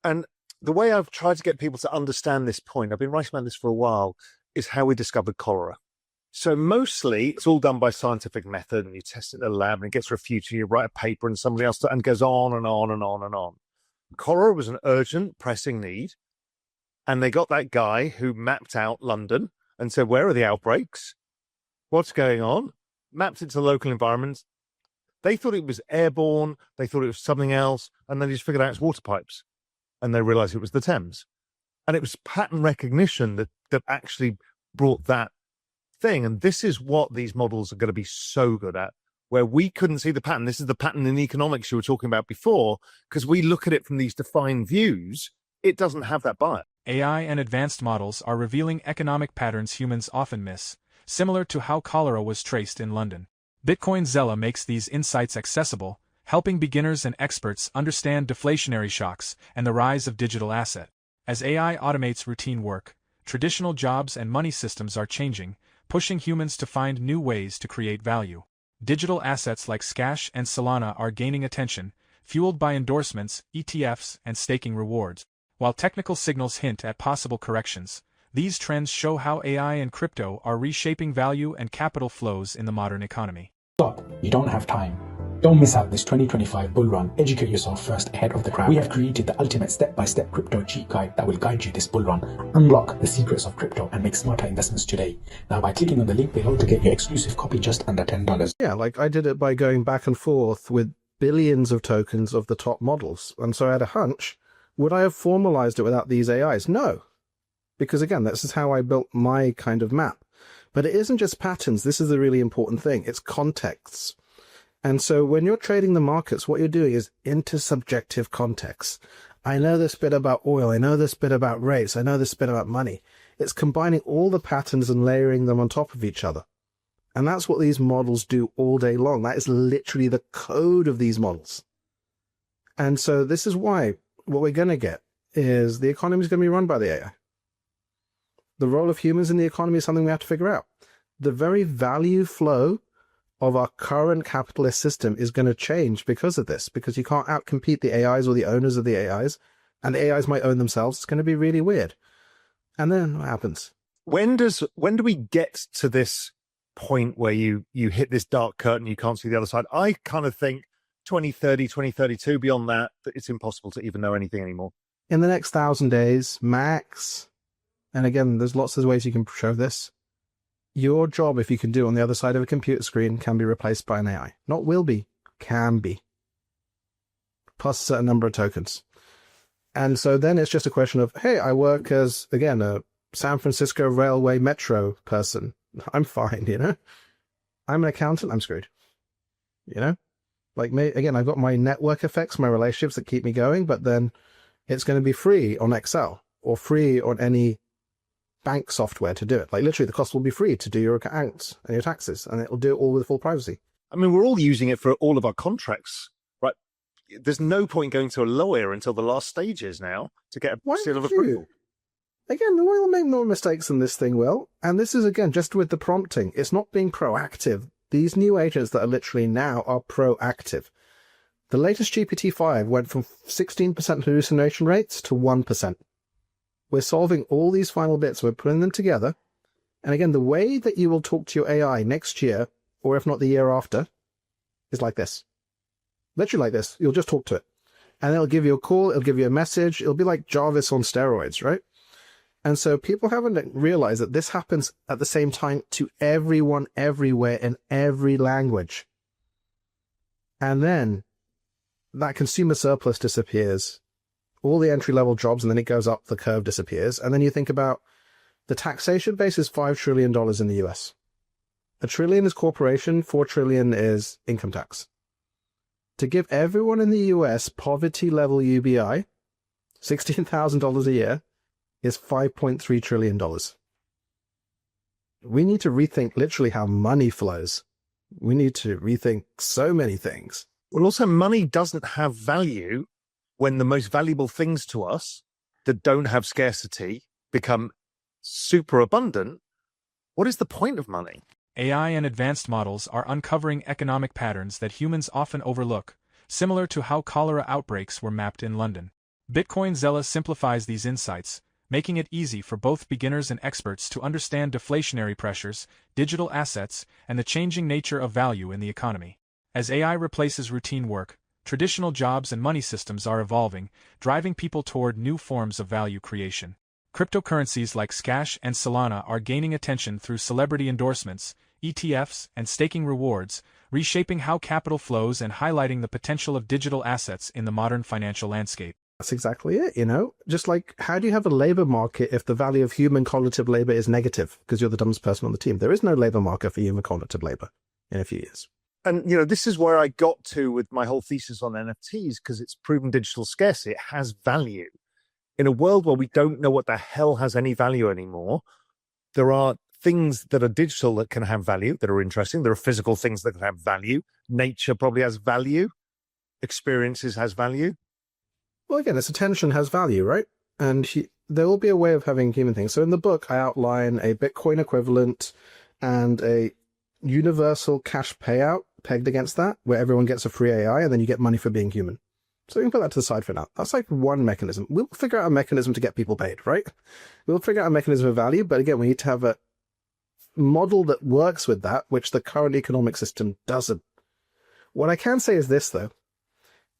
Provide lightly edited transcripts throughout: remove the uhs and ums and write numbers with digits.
And the way I've tried to get people to understand this point, I've been writing about this for a while, is how we discovered cholera. So mostly it's all done by scientific method, and you test it in a lab and it gets refuted. You write a paper and somebody else, and goes on and on and on and on. Cholera was an urgent, pressing need. And they got that guy who mapped out London and said, where are the outbreaks? What's going on? Mapped it to local environments. They thought it was airborne. They thought it was something else. And then they just figured out it's water pipes. And they realized it was the Thames. And it was pattern recognition that actually brought that thing. And this is what these models are going to be so good at, where we couldn't see the pattern. This is the pattern in economics you were talking about before, because we look at it from these defined views. It doesn't have that bias. AI and advanced models are revealing economic patterns humans often miss, similar to how cholera was traced in London. Bitcoin Zella makes these insights accessible, helping beginners and experts understand deflationary shocks and the rise of digital asset. As AI automates routine work, traditional jobs and money systems are changing, pushing humans to find new ways to create value. Digital assets like Scash and Solana are gaining attention, fueled by endorsements, ETFs, and staking rewards. While technical signals hint at possible corrections, these trends show how AI and crypto are reshaping value and capital flows in the modern economy. Stop. You don't have time. Don't miss out this 2025 bull run. Educate yourself first ahead of the crowd. We have created the ultimate step-by-step crypto cheat guide that will guide you this bull run. Unlock the secrets of crypto and make smarter investments today. Now by clicking on the link below to get your exclusive copy just under $10. Yeah, like I did it by going back and forth with billions of tokens of the top models. And so I had a hunch. Would I have formalized it without these AIs? No. Because again, this is how I built my kind of map. But it isn't just patterns. This is the really important thing. It's contexts. And so when you're trading the markets, what you're doing is intersubjective context. I know this bit about oil. I know this bit about rates. I know this bit about money. It's combining all the patterns and layering them on top of each other. And that's what these models do all day long. That is literally the code of these models. And so this is why what we're going to get is the economy is going to be run by the AI. The role of humans in the economy is something we have to figure out. The very value flow of our current capitalist system is going to change because of this, because you can't outcompete the AIs or the owners of the AIs, and the AIs might own themselves. It's going to be really weird. And then what happens? When do we get to this point where you hit this dark curtain, you can't see the other side? I kind of think 2030, 2032, beyond that, it's impossible to even know anything anymore. In the next 1,000 days, max. And again, there's lots of ways you can show this. Your job, if you can do on the other side of a computer screen, can be replaced by an AI. Not will be, can be. Plus a certain number of tokens. And so then it's just a question of, hey, I work as, again, a San Francisco Railway Metro person. I'm fine, you know? I'm an accountant, I'm screwed. You know? Like me, again, I've got my network effects, my relationships that keep me going, but then it's going to be free on Excel or free on any bank software to do it. Like literally the cost will be free to do your accounts and your taxes, and it'll do it all with full privacy. I mean, we're all using it for all of our contracts, right? There's no point going to a lawyer until the last stages now to get a seal of approval. Again, we'll make more mistakes than this thing will. And this is, again, just with the prompting. It's not being proactive. These new agents that are literally now are proactive. The latest GPT-5 went from 16% hallucination rates to 1%. We're solving all these final bits. We're putting them together. And again, the way that you will talk to your AI next year, or if not the year after, is like this. Literally like this. You'll just talk to it. And it'll give you a call. It'll give you a message. It'll be like Jarvis on steroids, right? And so people haven't realized that this happens at the same time to everyone, everywhere, in every language. And then that consumer surplus disappears. All the entry-level jobs, and then it goes up, the curve disappears. And then you think about the taxation base is $5 trillion in the US. $1 trillion is corporation, $4 trillion is income tax. To give everyone in the US poverty-level UBI, $16,000 a year, is $5.3 trillion. We need to rethink literally how money flows. We need to rethink so many things. Well, also, money doesn't have value when the most valuable things to us that don't have scarcity become super abundant. What is the point of money? AI and advanced models are uncovering economic patterns that humans often overlook, similar to how cholera outbreaks were mapped in London. Bitcoin Zella simplifies these insights, making it easy for both beginners and experts to understand deflationary pressures, digital assets, and the changing nature of value in the economy. As AI replaces routine work, traditional jobs and money systems are evolving, driving people toward new forms of value creation. Cryptocurrencies like Scash and Solana are gaining attention through celebrity endorsements, ETFs, and staking rewards, reshaping how capital flows and highlighting the potential of digital assets in the modern financial landscape. That's exactly it, you know? Just like, how do you have a labor market if the value of human cognitive labor is negative because you're the dumbest person on the team? There is no labor market for human cognitive labor in a few years. And, this is where I got to with my whole thesis on NFTs, because it's proven digital scarcity. It has value. In a world where we don't know what the hell has any value anymore, there are things that are digital that can have value, that are interesting. There are physical things that can have value. Nature probably has value. Experiences has value. Well, again, its attention has value, right? And there will be a way of having human things. So in the book, I outline a Bitcoin equivalent and a universal cash payout pegged against that, where everyone gets a free AI and then you get money for being human. So we can put that to the side for now. That's like one mechanism. We'll figure out a mechanism to get people paid, right? We'll figure out a mechanism of value, but again, we need to have a model that works with that, which the current economic system doesn't. What I can say is this, though.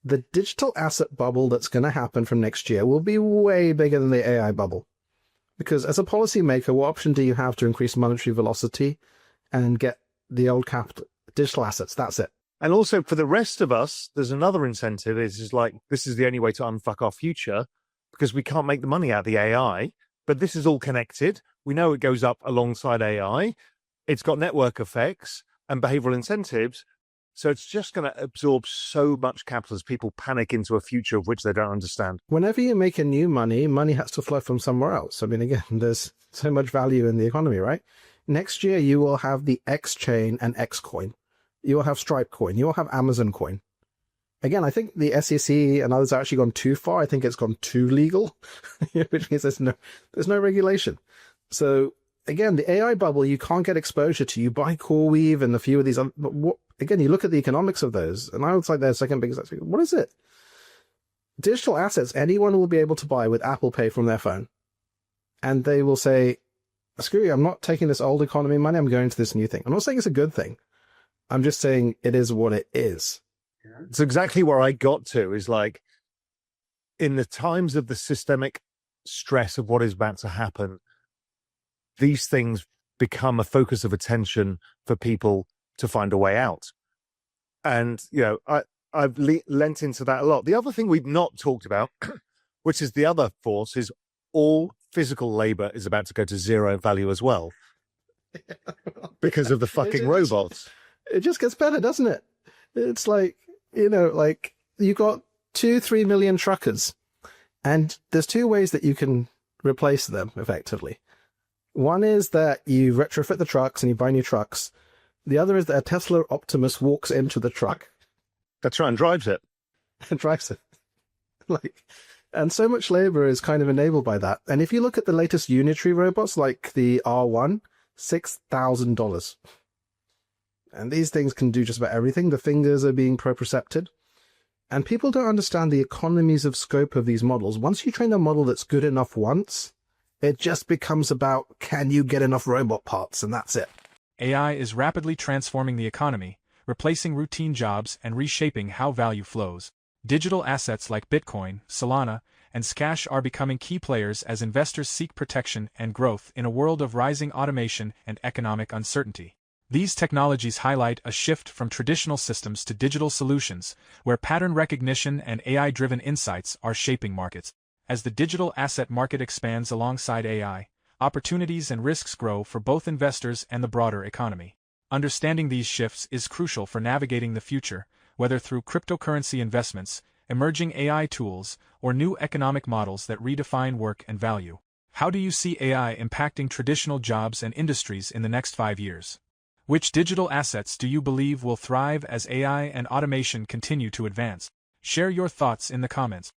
The digital asset bubble that's going to happen from next year will be way bigger than the AI bubble. Because as a policymaker, what option do you have to increase monetary velocity and get the old capital, digital assets? That's it. And also for the rest of us, there's another incentive. Is like, this is the only way to unfuck our future because we can't make the money out of the AI, but this is all connected. We know it goes up alongside AI. It's got network effects and behavioral incentives. So it's just going to absorb so much capital as people panic into a future of which they don't understand. Whenever you make a new money has to flow from somewhere else. I mean, again, there's so much value in the economy, right? Next year, you will have the X chain and X coin. You will have Stripe coin. You will have Amazon coin. Again, I think the SEC and others have actually gone too far. I think it's gone too legal, which means there's no regulation. So again, the AI bubble, you can't get exposure to. You buy CoreWeave and a few of these other, but again, you look at the economics of those, and I would say their second biggest. What is it? Digital assets, anyone will be able to buy with Apple Pay from their phone. And they will say, screw you, I'm not taking this old economy money, I'm going to this new thing. I'm not saying it's a good thing. I'm just saying it is what it is. It's exactly where I got to, is like, in the times of the systemic stress of what is about to happen, these things become a focus of attention for people to find a way out. And, I've lent into that a lot. The other thing we've not talked about, which is the other force, is all physical labor is about to go to zero value as well. Because of the fucking robots. It just gets better, doesn't it? It's like, like you got 2-3 million truckers, and there's two ways that you can replace them effectively. One is that you retrofit the trucks and you buy new trucks. The other is that a Tesla Optimus walks into the truck. That's right, and drives it. And drives it. And so much labor is kind of enabled by that. And if you look at the latest unitary robots, like the R1, $6,000. And these things can do just about everything. The fingers are being propriocepted. And people don't understand the economies of scope of these models. Once you train a model that's good enough once, it just becomes about, can you get enough robot parts? And that's it. AI is rapidly transforming the economy, replacing routine jobs and reshaping how value flows. Digital assets like Bitcoin, Solana, and Scash are becoming key players as investors seek protection and growth in a world of rising automation and economic uncertainty. These technologies highlight a shift from traditional systems to digital solutions, where pattern recognition and AI-driven insights are shaping markets. As the digital asset market expands alongside AI, opportunities and risks grow for both investors and the broader economy. Understanding these shifts is crucial for navigating the future, whether through cryptocurrency investments, emerging AI tools, or new economic models that redefine work and value. How do you see AI impacting traditional jobs and industries in the next 5 years? Which digital assets do you believe will thrive as AI and automation continue to advance? Share your thoughts in the comments.